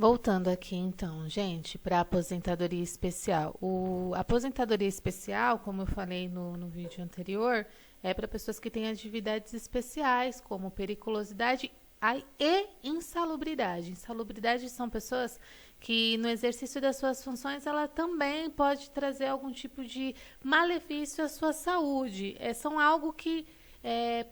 Voltando aqui então, gente, para a aposentadoria especial. A aposentadoria especial, como eu falei no vídeo anterior, é para pessoas que têm atividades especiais, como periculosidade e insalubridade. Insalubridade são pessoas que no exercício das suas funções ela também pode trazer algum tipo de malefício à sua saúde. São algo que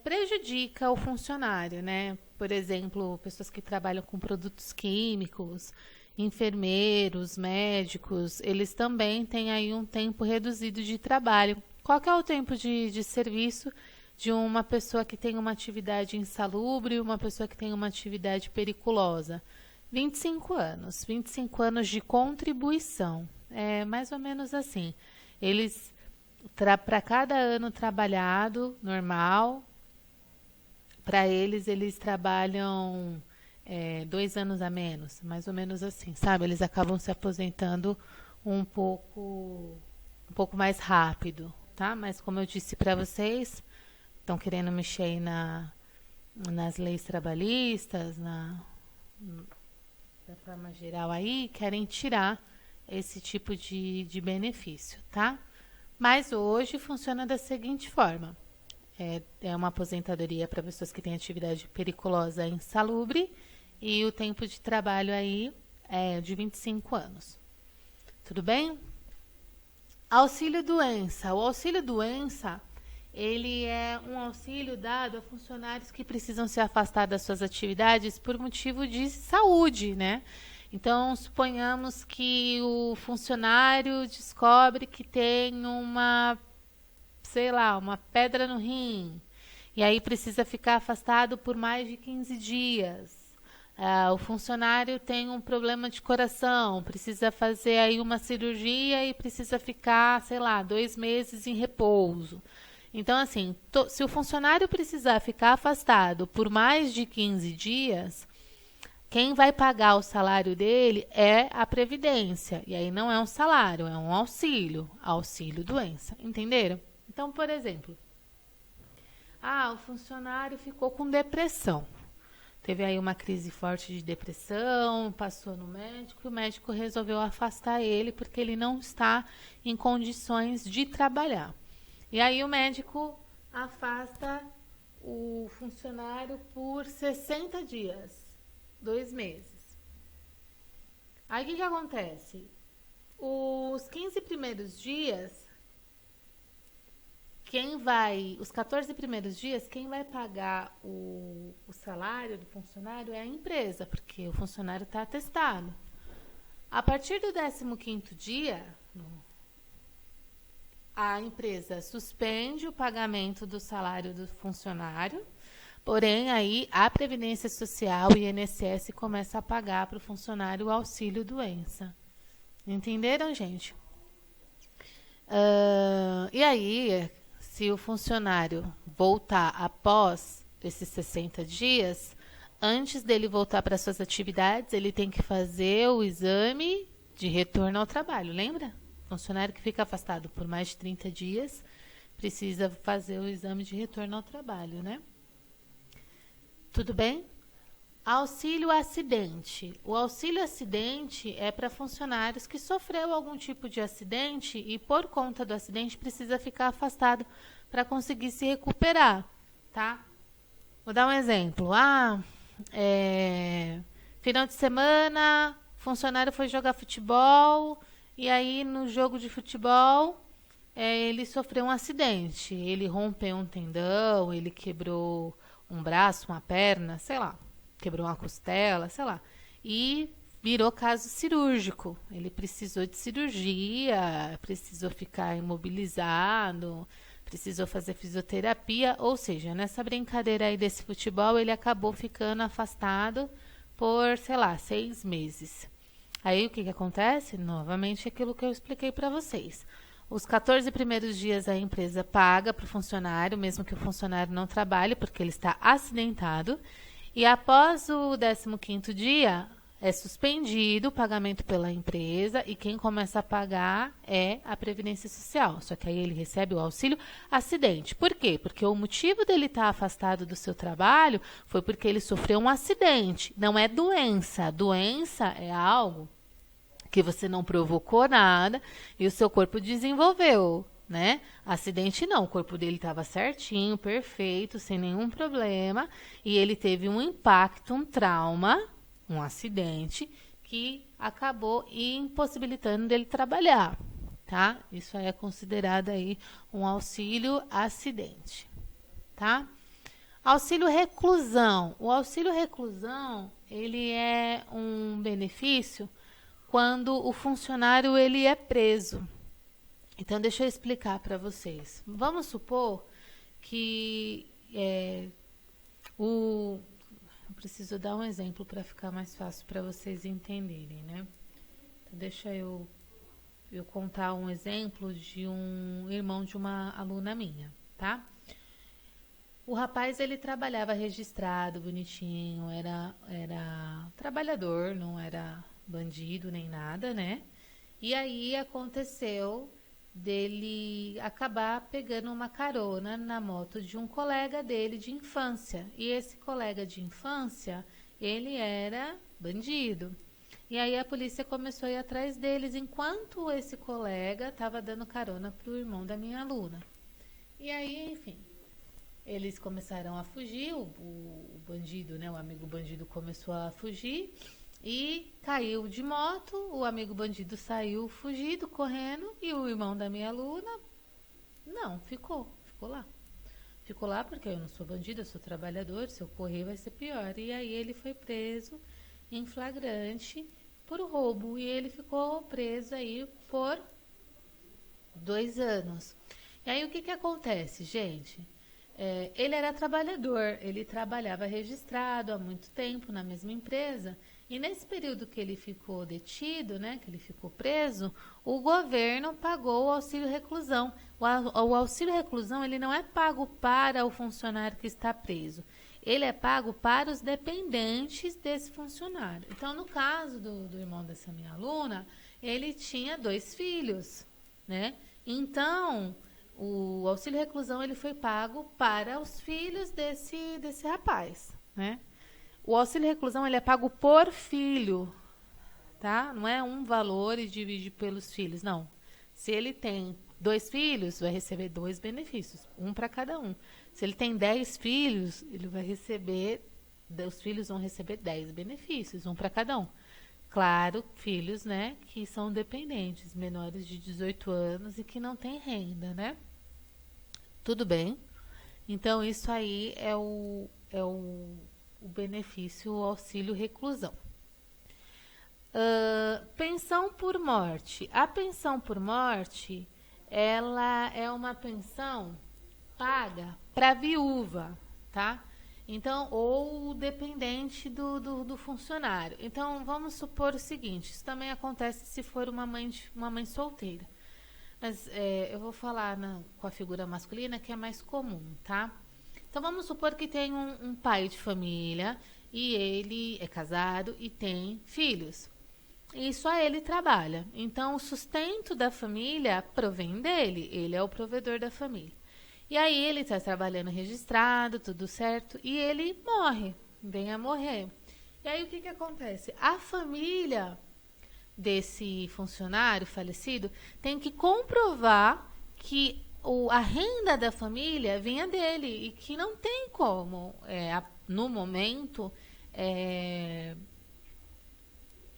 prejudica o funcionário, né? Por exemplo, pessoas que trabalham com produtos químicos, enfermeiros, médicos, eles também têm aí um tempo reduzido de trabalho. Qual que é o tempo de serviço de uma pessoa que tem uma atividade insalubre e uma pessoa que tem uma atividade periculosa? 25 anos. 25 anos de contribuição. É mais ou menos assim. Eles, para cada ano trabalhado, normal, para eles trabalham 2 anos a menos, mais ou menos assim, sabe? Eles acabam se aposentando um pouco mais rápido, tá? Mas como eu disse para vocês, estão querendo mexer aí nas leis trabalhistas, da forma geral aí, querem tirar esse tipo de benefício, tá? Mas hoje funciona da seguinte forma. É uma aposentadoria para pessoas que têm atividade periculosa e insalubre e o tempo de trabalho aí é de 25 anos. Tudo bem? Auxílio-doença. O auxílio-doença, ele é um auxílio dado a funcionários que precisam se afastar das suas atividades por motivo de saúde, né? Então, suponhamos que o funcionário descobre que tem uma pedra no rim, e aí precisa ficar afastado por mais de 15 dias. O funcionário tem um problema de coração, precisa fazer aí uma cirurgia e precisa ficar, 2 meses em repouso. Então, assim, se o funcionário precisar ficar afastado por mais de 15 dias, quem vai pagar o salário dele é a Previdência. E aí não é um salário, é um auxílio-doença. Entenderam? Então, por exemplo, o funcionário ficou com depressão. Teve aí uma crise forte de depressão, passou no médico, e o médico resolveu afastar ele porque ele não está em condições de trabalhar. E aí o médico afasta o funcionário por 60 dias, 2 meses. Aí o que acontece? Os 15 primeiros dias, os 14 primeiros dias, quem vai pagar o salário do funcionário é a empresa, porque o funcionário está atestado. A partir do 15º dia, a empresa suspende o pagamento do salário do funcionário, porém aí a Previdência Social e INSS começa a pagar para o funcionário o auxílio-doença. Entenderam, gente? E aí, se o funcionário voltar após esses 60 dias, antes dele voltar para suas atividades, ele tem que fazer o exame de retorno ao trabalho, lembra? Funcionário que fica afastado por mais de 30 dias precisa fazer o exame de retorno ao trabalho, né? Tudo bem? Auxílio acidente. O auxílio acidente é para funcionários que sofreu algum tipo de acidente e por conta do acidente precisa ficar afastado para conseguir se recuperar, tá? Vou dar um exemplo. Final de semana, funcionário foi jogar futebol e aí no jogo de futebol ele sofreu um acidente. Ele rompeu um tendão, ele quebrou um braço, uma perna, quebrou uma costela, e virou caso cirúrgico. Ele precisou de cirurgia, precisou ficar imobilizado, precisou fazer fisioterapia, ou seja, nessa brincadeira aí desse futebol, ele acabou ficando afastado por, 6 meses. Aí o que acontece? Novamente aquilo que eu expliquei para vocês. Os 14 primeiros dias a empresa paga para o funcionário, mesmo que o funcionário não trabalhe, porque ele está acidentado. E após o 15º dia, é suspendido o pagamento pela empresa e quem começa a pagar é a Previdência Social. Só que aí ele recebe o auxílio acidente. Por quê? Porque o motivo dele estar afastado do seu trabalho foi porque ele sofreu um acidente. Não é doença. Doença é algo que você não provocou nada e o seu corpo desenvolveu, né? Acidente não, o corpo dele estava certinho, perfeito, sem nenhum problema, e ele teve um impacto, um trauma, um acidente, que acabou impossibilitando dele trabalhar, tá? Isso aí é considerado aí um auxílio acidente, tá? Auxílio reclusão. O auxílio reclusão, ele é um benefício quando o funcionário ele é preso. Então, deixa eu explicar para vocês. Vamos supor que eu preciso dar um exemplo para ficar mais fácil para vocês entenderem, né? Então, deixa eu contar um exemplo de um irmão de uma aluna minha, tá? O rapaz, ele trabalhava registrado, bonitinho, era trabalhador, não era bandido nem nada, né? E aí aconteceu dele acabar pegando uma carona na moto de um colega dele de infância. E esse colega de infância, ele era bandido. E aí a polícia começou a ir atrás deles, enquanto esse colega estava dando carona para o irmão da minha aluna. E aí, enfim, eles começaram a fugir, o bandido, né, o amigo bandido começou a fugir e caiu de moto, o amigo bandido saiu fugido, correndo, e o irmão da minha aluna, não, ficou lá. Ficou lá porque eu não sou bandido, eu sou trabalhador, se eu correr vai ser pior. E aí ele foi preso em flagrante por roubo, e ele ficou preso aí por 2 anos. E aí o que acontece, gente? Ele era trabalhador, ele trabalhava registrado há muito tempo na mesma empresa, e nesse período que ele ficou detido, né, que ele ficou preso, o governo pagou o auxílio reclusão. O auxílio reclusão, ele não é pago para o funcionário que está preso, ele é pago para os dependentes desse funcionário. Então, no caso do irmão dessa minha aluna, ele tinha 2 filhos, né? Então, o auxílio reclusão ele foi pago para os filhos desse rapaz, né? O auxílio reclusão ele é pago por filho, tá? Não é um valor e divide pelos filhos, não. Se ele tem 2 filhos, vai receber 2 benefícios, um para cada um. Se ele tem 10 filhos, ele vai receber, os filhos vão receber 10 benefícios, um para cada um. Claro, filhos, né, que são dependentes, menores de 18 anos e que não têm renda, né? Tudo bem? Então, isso aí é o benefício, o auxílio reclusão. Pensão por morte. A pensão por morte, ela é uma pensão paga para viúva, tá? Então, ou dependente do funcionário. Então, vamos supor o seguinte, isso também acontece se for uma mãe solteira. Mas eu vou falar com a figura masculina, que é mais comum, tá? Então, vamos supor que tem um pai de família e ele é casado e tem filhos. E só ele trabalha. Então, o sustento da família provém dele. Ele é o provedor da família. E aí, ele está trabalhando registrado, tudo certo, e ele morre, vem a morrer. E aí, o que acontece? A família desse funcionário falecido tem que comprovar que a renda da família vinha dele e que não tem como, no momento,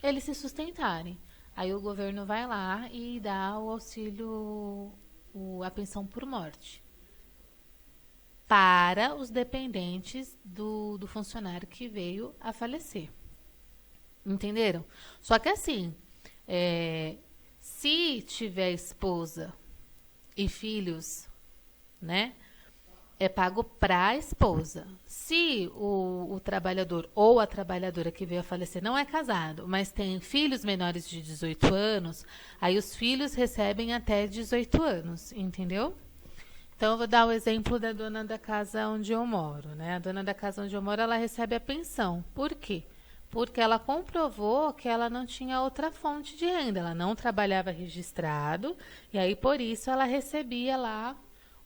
eles se sustentarem. Aí o governo vai lá e dá o auxílio, a pensão por morte para os dependentes do funcionário que veio a falecer. Entenderam? Só que assim, se tiver esposa e filhos, né, é pago para a esposa. Se o trabalhador ou a trabalhadora que veio a falecer não é casado, mas tem filhos menores de 18 anos, aí os filhos recebem até 18 anos, entendeu? Então, eu vou dar o exemplo da dona da casa onde eu moro, né? A dona da casa onde eu moro, ela recebe a pensão. Por quê? porque ela comprovou que ela não tinha outra fonte de renda, ela não trabalhava registrado, e aí por isso ela recebia lá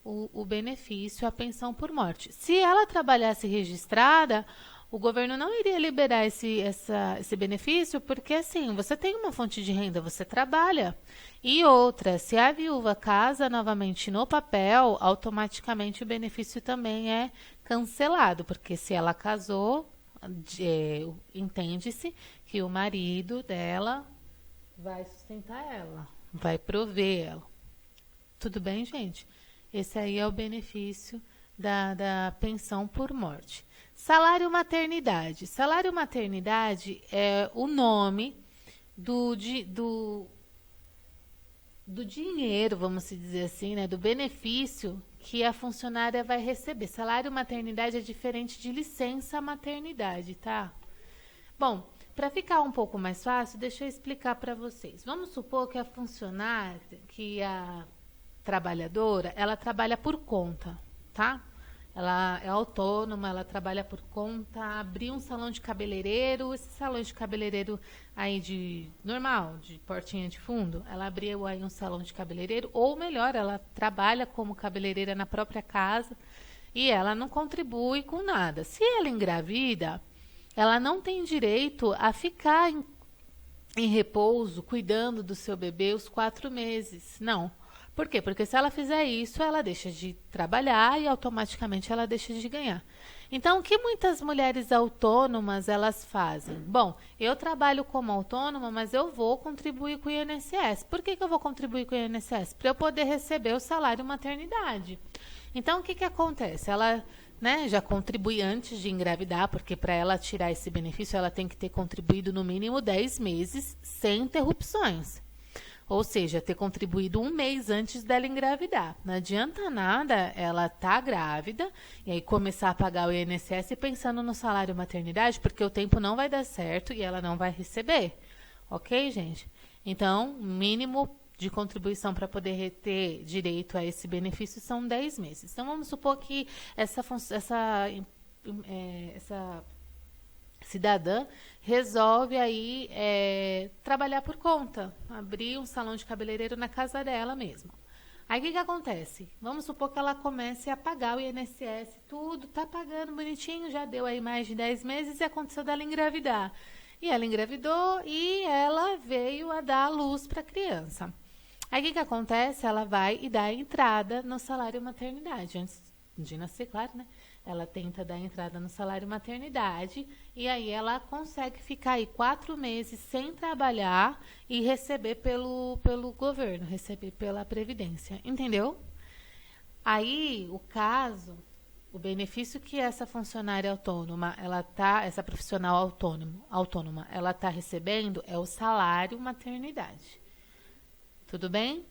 o benefício, a pensão por morte. Se ela trabalhasse registrada, o governo não iria liberar esse benefício, porque assim, você tem uma fonte de renda, você trabalha. E outra, se a viúva casa novamente no papel, automaticamente o benefício também é cancelado, porque se ela casou, entende-se que o marido dela vai sustentar ela, vai prover ela. Tudo bem, gente? Esse aí é o benefício da pensão por morte. Salário maternidade. Salário maternidade é o nome do dinheiro, vamos dizer assim, né, do benefício que a funcionária vai receber. Salário maternidade é diferente de licença maternidade, tá? Bom, para ficar um pouco mais fácil, deixa eu explicar para vocês. Vamos supor que a funcionária, que a trabalhadora, ela trabalha por conta, tá? Ela é autônoma, ela trabalha por conta, abriu um salão de cabeleireiro, esse salão de cabeleireiro aí de normal, de portinha de fundo, ela abriu aí um salão de cabeleireiro, ou melhor, ela trabalha como cabeleireira na própria casa e ela não contribui com nada. Se ela engravida, ela não tem direito a ficar em repouso, cuidando do seu bebê os 4 meses, não. Por quê? Porque se ela fizer isso, ela deixa de trabalhar e automaticamente ela deixa de ganhar. Então, o que muitas mulheres autônomas elas fazem? Bom, eu trabalho como autônoma, mas eu vou contribuir com o INSS. Por que eu vou contribuir com o INSS? Para eu poder receber o salário maternidade. Então, o que acontece? Ela, né, já contribui antes de engravidar, porque para ela tirar esse benefício, ela tem que ter contribuído no mínimo 10 meses sem interrupções. Ou seja, ter contribuído 1 mês antes dela engravidar. Não adianta nada ela tá grávida e aí começar a pagar o INSS pensando no salário maternidade, porque o tempo não vai dar certo e ela não vai receber. Ok, gente? Então, mínimo de contribuição para poder ter direito a esse benefício são 10 meses. Então, vamos supor que essa cidadã resolve aí trabalhar por conta, abrir um salão de cabeleireiro na casa dela mesma. Aí o que acontece? Vamos supor que ela comece a pagar o INSS, tudo, tá pagando bonitinho, já deu aí mais de 10 meses e aconteceu dela engravidar. E ela engravidou e ela veio a dar a luz para a criança. Aí o que acontece? Ela vai e dá a entrada no salário maternidade, antes de nascer, claro, né? Ela tenta dar entrada no salário maternidade e aí ela consegue ficar aí 4 meses sem trabalhar e receber pelo governo, receber pela Previdência, entendeu? Aí o benefício que essa funcionária autônoma, essa profissional autônoma, ela tá recebendo é o salário maternidade. Tudo bem?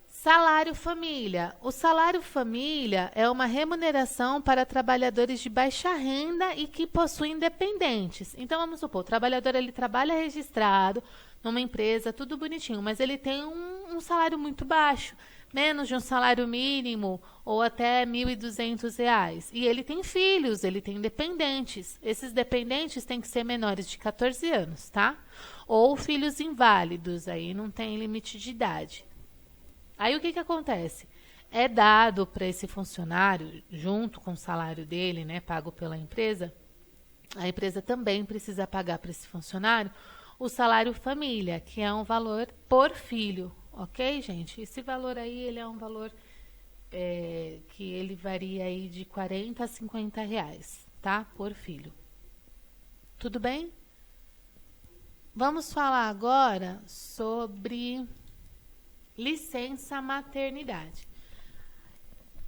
Salário família. O salário família é uma remuneração para trabalhadores de baixa renda e que possuem dependentes. Então, vamos supor, o trabalhador ele trabalha registrado numa empresa, tudo bonitinho, mas ele tem um salário muito baixo, menos de um salário mínimo ou até R$ 1.200. E ele tem filhos, ele tem dependentes. Esses dependentes têm que ser menores de 14 anos, tá? Ou filhos inválidos, aí não tem limite de idade. Aí o que acontece? É dado para esse funcionário, junto com o salário dele, né, pago pela empresa, a empresa também precisa pagar para esse funcionário o salário família, que é um valor por filho, ok, gente? Esse valor aí, ele é um valor que ele varia aí de 40 a 50 reais, tá? Por filho. Tudo bem? Vamos falar agora sobre licença maternidade.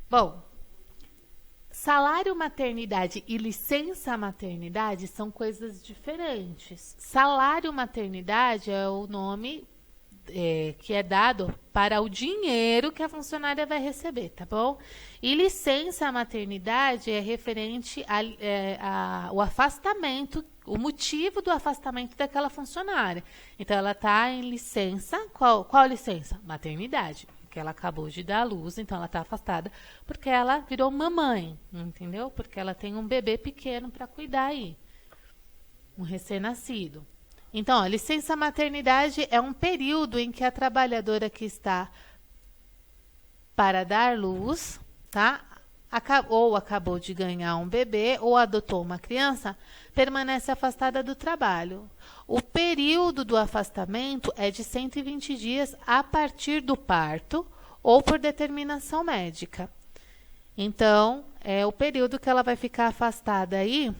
Bom, salário maternidade e licença maternidade são coisas diferentes. Salário maternidade é o nome que é dado para o dinheiro que a funcionária vai receber, tá bom? E licença maternidade é referente ao afastamento, o motivo do afastamento daquela funcionária. Então, ela está em licença, qual licença? Maternidade, porque ela acabou de dar à luz, então ela está afastada, porque ela virou mamãe, entendeu? Porque ela tem um bebê pequeno para cuidar aí. um recém-nascido. Então, a licença maternidade é um período em que a trabalhadora que está para dar luz, tá? Ou acabou de ganhar um bebê ou adotou uma criança, permanece afastada do trabalho. O período do afastamento é de 120 dias a partir do parto ou por determinação médica. Então, é o período que ela vai ficar afastada aí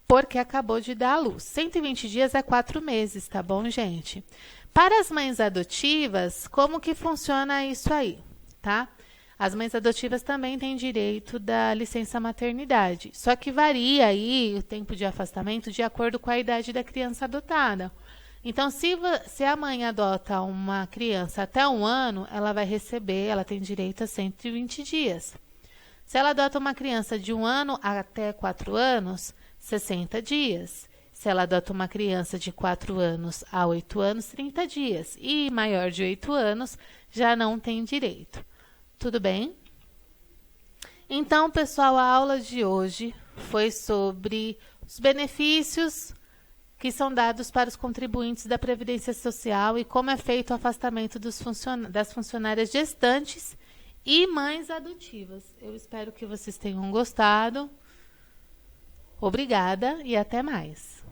porque acabou de dar à luz. 120 dias é 4 meses, tá bom, gente? Para as mães adotivas, como que funciona isso aí, tá? As mães adotivas também têm direito da licença maternidade, só que varia aí o tempo de afastamento de acordo com a idade da criança adotada. Então, se a mãe adota uma criança até 1 ano, ela vai receber, ela tem direito a 120 dias. Se ela adota uma criança de 1 ano até 4 anos, 60 dias. Se ela adota uma criança de 4 anos a 8 anos, 30 dias. E maior de 8 anos já não tem direito. Tudo bem? Então, pessoal, a aula de hoje foi sobre os benefícios que são dados para os contribuintes da Previdência Social e como é feito o afastamento das funcionárias gestantes e mães adotivas. Eu espero que vocês tenham gostado. Obrigada e até mais.